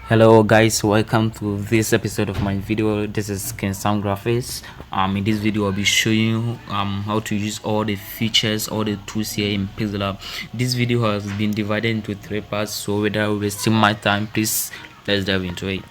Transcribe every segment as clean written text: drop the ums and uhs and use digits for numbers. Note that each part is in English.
Hello guys, welcome to this episode of my video. This is Ken Sound Graphics. In this video I'll be showing you how to use all the features, all the tools here in Pixellab. This video has been divided into 3 parts, so without wasting my time, please let's dive into it.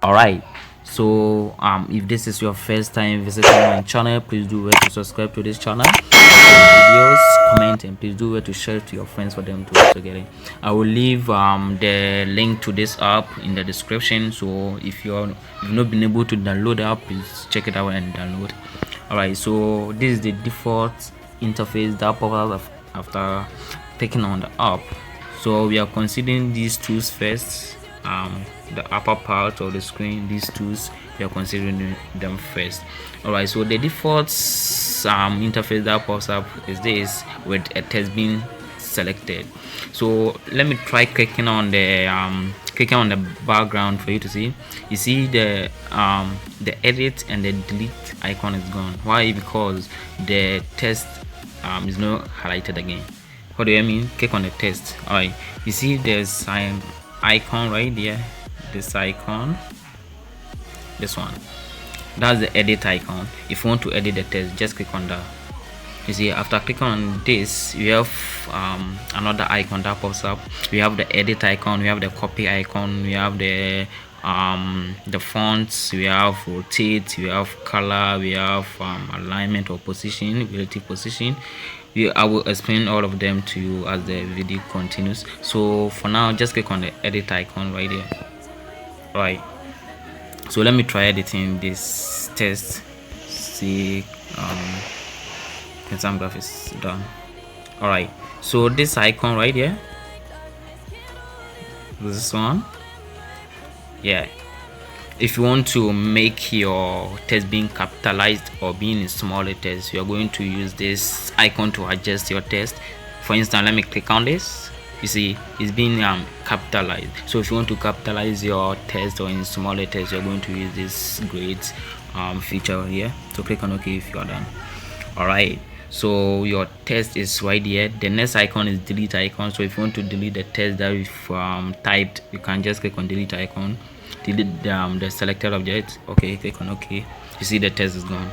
Alright, so if this is your first time visiting my channel, please do well to subscribe to this channel, videos, comment, and please do well to share it to your friends for them to also get it. I will leave the link to this app in the description, so if you've not been able to download the app, please check it out and download. Alright, so this is the default interface that pops up after clicking on the app. So we are considering these tools first. The upper part of the screen, these tools, we are considering them first. Alright, so the default interface that pops up is this, with a text being selected. So let me try clicking on the background for you to see. You see the edit and the delete icon is gone. Why? Because the text is not highlighted again. What do you mean? Click on the text. Alright, you see there's an icon right there, this icon, this one, that's the edit icon. If you want to edit the text, just click on that. You see, after clicking on this, we have another icon that pops up. We have the edit icon, we have the copy icon, we have the fonts, we have rotate, we have color, we have alignment or position, relative position. I will explain all of them to you as the video continues. So for now, just click on the edit icon right there. Right, so let me try editing this text. See, some graphics done. All right, so this icon right here, this one, yeah. If you want to make your text being capitalized or being in small letters, you are going to use this icon to adjust your text. For instance, let me click on this. You see, it's being capitalized. So if you want to capitalize your text or in small letters, you're going to use this great feature here. So click on OK if you're done. Alright, so your text is right here. The next icon is delete icon. So if you want to delete the text that you've typed, you can just click on delete icon. Delete the selected object. Okay, click on OK. You see the text is gone.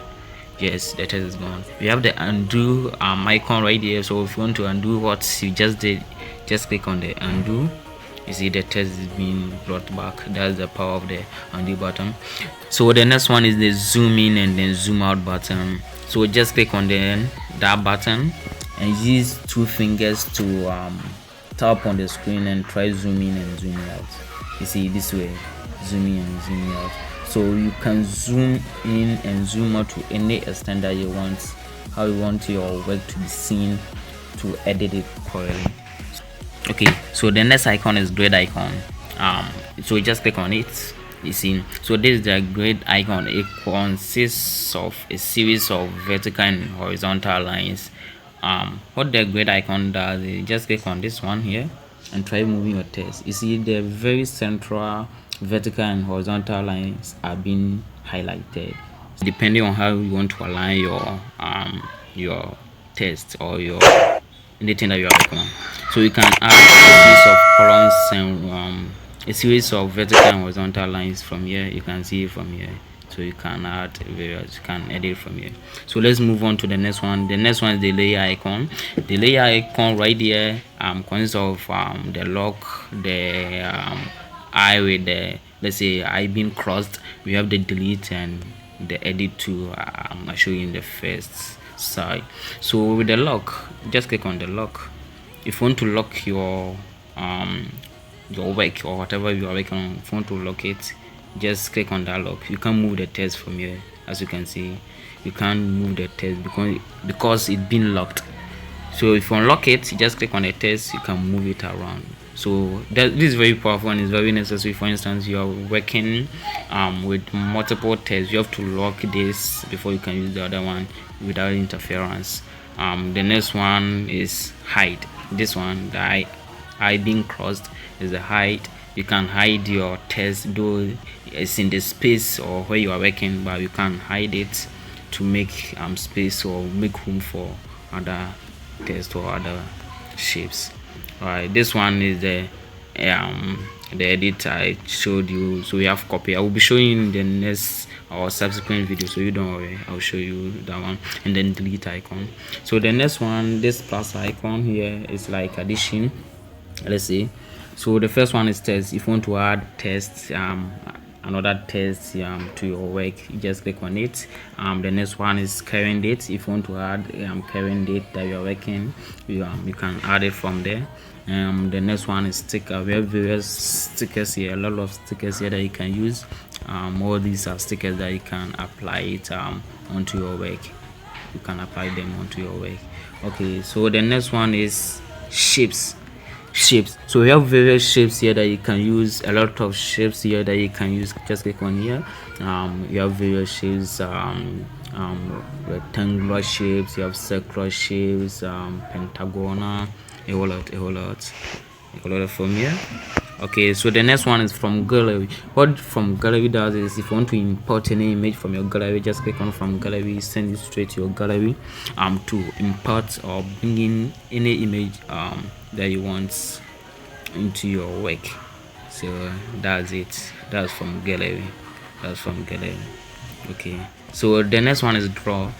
Yes, the text is gone. We have the undo icon right here. So if you want to undo what you just did, just click on the undo. You see the text is being brought back. That's the power of the undo button. So the next one is the zoom in and then zoom out button. So just click on that button and use 2 fingers to tap on the screen and try zoom in and zoom out. You see, this way, zoom in and zoom out. So you can zoom in and zoom out to any extent that you want, how you want your work to be seen, to edit it correctly. Okay, so the next icon is grid icon. So just click on it. You see, so this is the grid icon. It consists of a series of vertical and horizontal lines. What the grid icon does is just click on this one here and try moving your text. You see the very central vertical and horizontal lines are being highlighted. So depending on how you want to align your text or your anything that you are working on. So you can add a series of columns and a series of vertical and horizontal lines from here. You can see it from here. So you can add various, you can edit from here. So let's move on to the next one. The next one is the layer icon. The layer icon right here consists of the lock, the eye with the, let's say, eye being crossed. We have the delete and the edit to I'll show you in the first side. So with the lock, just click on the lock. If you want to lock your work or whatever you are working on, if you want to lock it, just click on that lock. You can move the text from here. As you can see, you can't move the text because it's been locked. So if you unlock it, you just click on the text, you can move it around. So this is very powerful and it's very necessary. For instance, you are working with multiple tests, you have to lock this before you can use the other one without interference. The next one is hide. This one, the eye being crossed, is the hide. You can hide your text, though it's in the space or where you are working, but you can hide it. to make space or make room for other text or other shapes. All right, this one is the edit I showed you. So we have copy. I will be showing in the next or subsequent video, so you don't worry, I'll show you that one. And then delete icon. So the next one, this plus icon here, is like addition. Let's see. So the first one is test. If you want to add test, another test to your work, you just click on it. The next one is current date. If you want to add current date that you're working, you can add it from there. The next one is sticker. We have various stickers here, a lot of stickers here that you can use. All these are stickers that you can apply it onto your work. You can apply them onto your work. Okay, so the next one is shapes. So we have various shapes here that you can use, a lot of shapes here that you can use. Just click on here. You have various shapes, rectangular shapes, you have circular shapes, pentagonal, a whole lot from here. Okay, so the next one is from gallery. What from gallery does is, if you want to import any image from your gallery, just click on from gallery, send it straight to your gallery to import or bring in any image that you want into your work. So that's it. That's from gallery. Okay, so the next one is draw.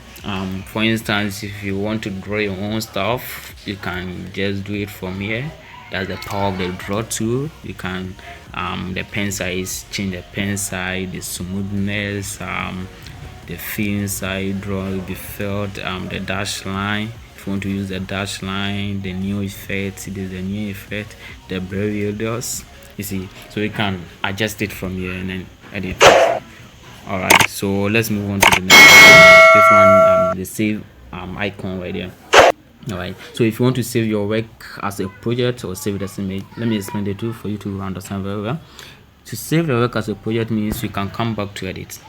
For instance, if you want to draw your own stuff, you can just do it from here. That's the power of the draw tool. You can the pen size, change the pen size, the smoothness, the fill size, draw will be filled, the dash line. If you want to use the dash line, the new effect, there's a new effect, the radius. You see, so you can adjust it from here and then edit it. All right, so let's move on to the next one. This one, the save icon right there. All right, so if you want to save your work as a project or save it as an image, let me explain the two for you to understand very well. To save your work as a project means you can come back to edit.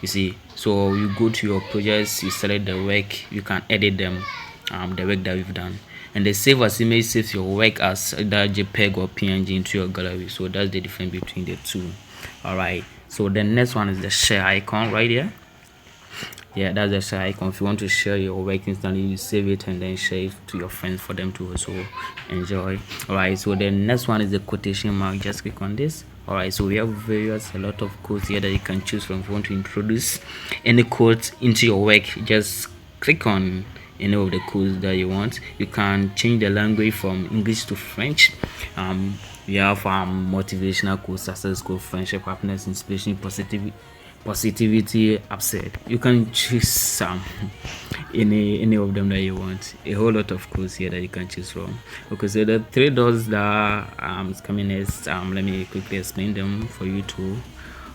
You see, so you go to your projects, you select the work, you can edit them, the work that you've done. And the save as image saves your work as either JPEG or PNG into your gallery. So that's the difference between the two. All right, so the next one is the share icon right here. Yeah, that's the share icon. If you want to share your work instantly, you save it and then share it to your friends for them to also enjoy. All right, so the next one is the quotation mark. Just click on this. All right, so we have a lot of quotes here that you can choose from. If you want to introduce any quote into your work, just click on any of the quotes that you want. You can change the language from English to French. We have motivational quotes, success quote, friendship, happiness, inspiration, positivity, upset. You can choose any of them that you want. A whole lot of quotes here that you can choose from. Okay, so the three dots that is coming next, let me quickly explain them for you to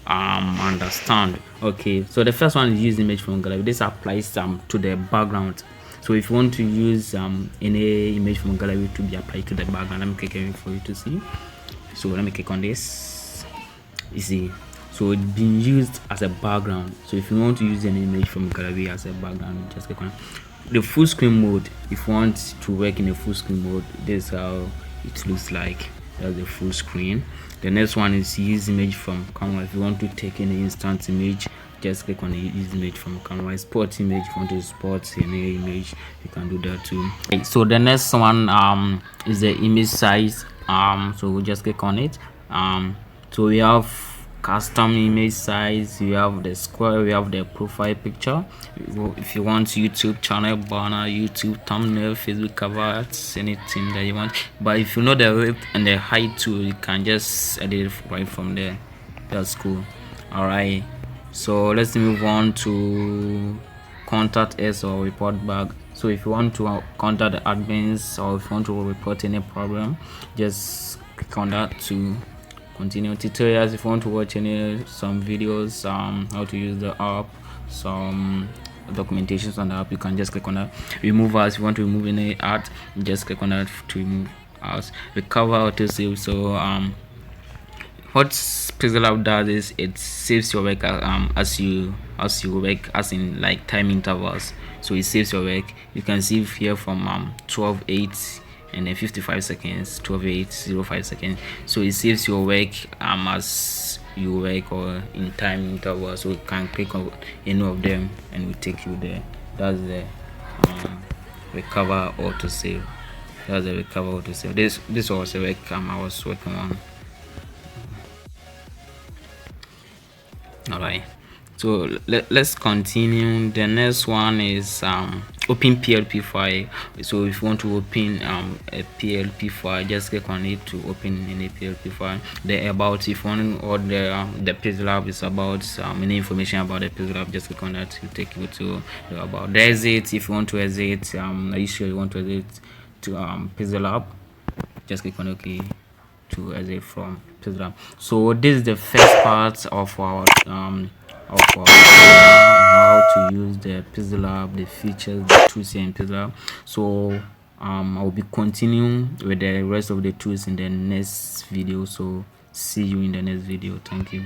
understand. Okay, so the first one is use image from gallery. This applies to the background. So if you want to use any image from gallery to be applied to the background, let me click on it for you to see. So let me click on this. You see, so it's being used as a background. So if you want to use an image from gallery as a background, just click on the full screen mode. If you want to work in a full screen mode, this is how it looks like. That's the full screen. The next one is use image from camera. If you want to take any instant image, just click on the use image from camera. Sport image, if you want to sport any image, you can do that too. Okay, so the next one is the image size. So we'll just click on it. So we have custom image size, we have the square, we have the profile picture. If you want YouTube channel banner, YouTube thumbnail, Facebook cover, anything that you want. But if you know the width and the height too, you can just edit it right from there. That's cool. All right, so let's move on to contact us or report back. So if you want to contact the admins or if you want to report any problem, just click on that to continue tutorials. If you want to watch some videos, how to use the app, some documentations on the app, you can just click on that. Remove as, if you want to remove any art, just click on that to remove as. Recover autosave. So what Pixellab does is it saves your work as you work, as in like time intervals. So it saves your work. You can see here from 12:8 and then 55 seconds, 12:08:05 seconds. So it saves your work as you work or in time interval. So you can click on any of them and will take you there. That's the recover autosave. That's the recover autosave. This was a work I was working on. All right, so let's continue. The next one is open PLP file. So if you want to open a PLP file, just click on it to open any PLP file. The about, if you want, or the Pixellab is about any information about the Pixellab, just click on that to take you to the about. The exit, if you want to exit, are you sure you want to exit to Pixellab? Just click on OK to exit from Pixellab. So this is the first part of our how to use the Pixellab, the features, the tools here in Pixellab. So I will be continuing with the rest of the tools in the next video. So see you in the next video. Thank you.